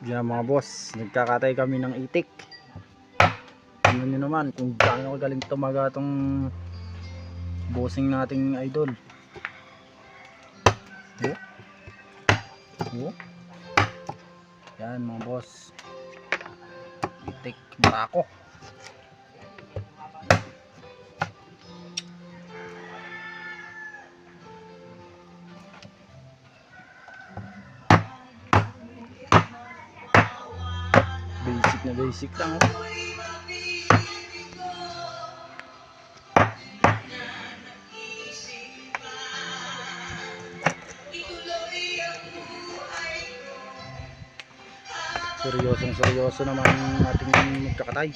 Diyan mga boss, nagkakatay kami ng itik. Tingnan nyo naman kung gaano kagaling tumaga tong bossing nating idol. Yan mga boss, itik barako. Basic lang oh. Seryoso naman ating magkakatay.